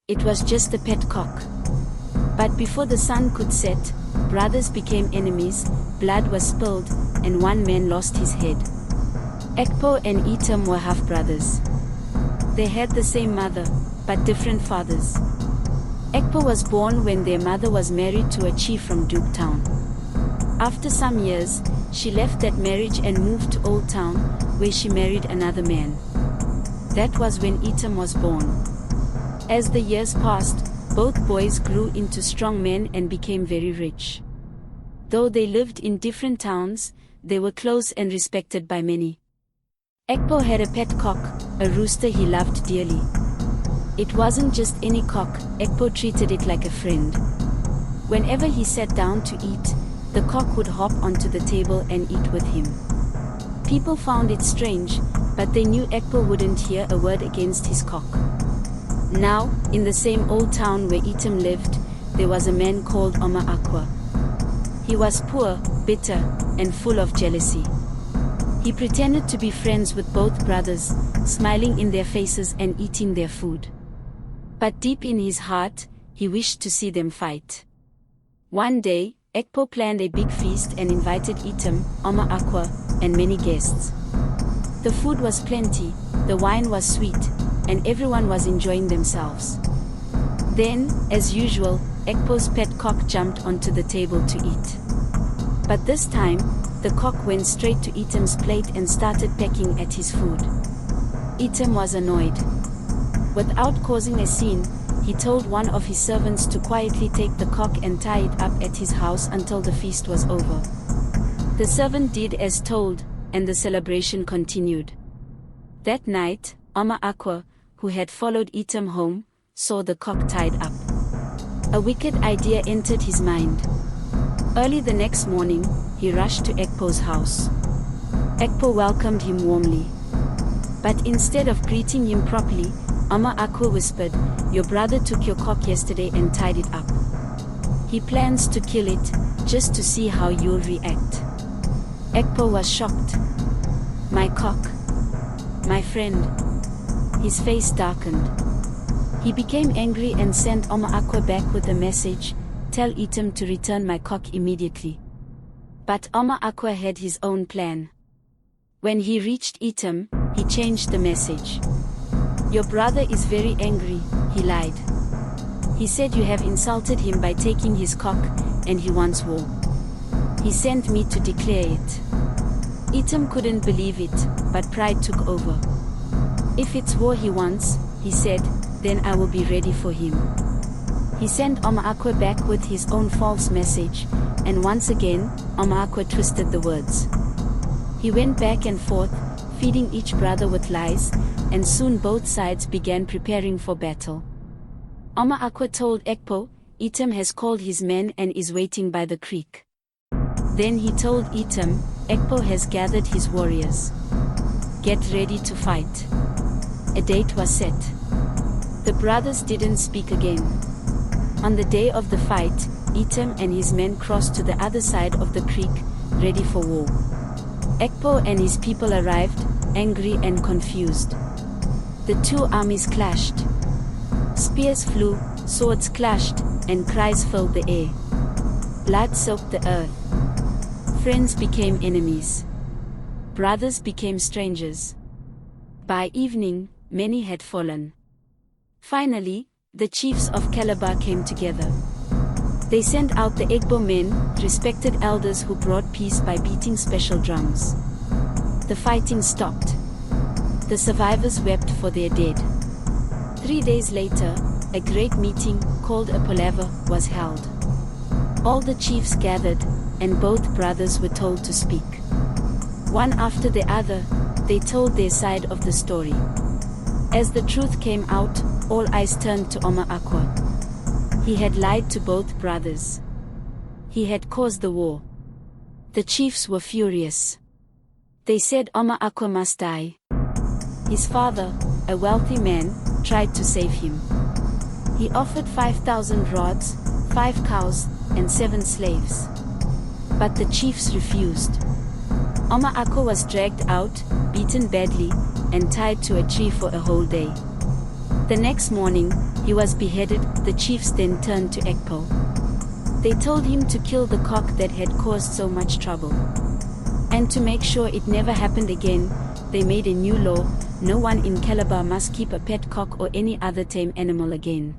It was just a pet cock. But before the sun could set, brothers became enemies, blood was spilled, and one man lost his head. Ekpo and Item were half-brothers. They had the same mother, but different fathers. Ekpo was born when their mother was married to a chief from Duke Town. After some years, she left that marriage and moved to Old Town, where she married another man. That was when Item was born. As the years passed, both boys grew into strong men and became very rich. Though they lived in different towns, they were close and respected by many. Ekpo had a pet cock, a rooster he loved dearly. It wasn't just any cock, Ekpo treated it like a friend. Whenever he sat down to eat, the cock would hop onto the table and eat with him. People found it strange, but they knew Ekpo wouldn't hear a word against his cock. Now, in the same old town where Item lived, there was a man called Oma Aqua. He was poor, bitter, and full of jealousy. He pretended to be friends with both brothers, smiling in their faces and eating their food. But deep in his heart, he wished to see them fight. One day, Ekpo planned a big feast and invited Item, Oma Aqua, and many guests. The food was plenty, the wine was sweet, and everyone was enjoying themselves. Then, as usual, Ekpo's pet cock jumped onto the table to eat. But this time, the cock went straight to Item's plate and started pecking at his food. Item was annoyed. Without causing a scene, he told one of his servants to quietly take the cock and tie it up at his house until the feast was over. The servant did as told, and the celebration continued. That night, Oma Aqua, who had followed Item home, saw the cock tied up. A wicked idea entered his mind. Early the next morning, he rushed to Ekpo's house. Ekpo welcomed him warmly. But instead of greeting him properly, Oma Aqua whispered, "Your brother took your cock yesterday and tied it up. He plans to kill it, just to see how you'll react." Ekpo was shocked. "My cock? My friend?" His face darkened. He became angry and sent Oma Aqua back with a message, "Tell Item to return my cock immediately." But Oma Aqua had his own plan. When he reached Item, he changed the message. "Your brother is very angry," he lied. "He said you have insulted him by taking his cock, and he wants war. He sent me to declare it." Item couldn't believe it, but pride took over. "If it's war he wants," he said, "then I will be ready for him." He sent Oma Aqua back with his own false message, and once again, Oma Aqua twisted the words. He went back and forth, feeding each brother with lies, and soon both sides began preparing for battle. Oma Aqua told Ekpo, "Item has called his men and is waiting by the creek." Then he told Item, "Ekpo has gathered his warriors. Get ready to fight." A date was set. The brothers didn't speak again. On the day of the fight, Item and his men crossed to the other side of the creek, ready for war. Ekpo and his people arrived, angry and confused. The two armies clashed. Spears flew, swords clashed, and cries filled the air. Blood soaked the earth. Friends became enemies. Brothers became strangers. By evening, many had fallen. Finally, the chiefs of Calabar came together. They sent out the Egbo men, respected elders who brought peace by beating special drums. The fighting stopped. The survivors wept for their dead. 3 days later, a great meeting, called a palaver, was held. All the chiefs gathered, and both brothers were told to speak. One after the other, they told their side of the story. As the truth came out, all eyes turned to Oma Aqua. He had lied to both brothers. He had caused the war. The chiefs were furious. They said Oma Aqua must die. His father, a wealthy man, tried to save him. He offered 5,000 rods, 5 cows, and 7 slaves. But the chiefs refused. Oma Aqua was dragged out, beaten badly, and tied to a tree for a whole day. The next morning, he was beheaded. The chiefs then turned to Ekpo. They told him to kill the cock that had caused so much trouble. And to make sure it never happened again, they made a new law: no one in Calabar must keep a pet cock or any other tame animal again.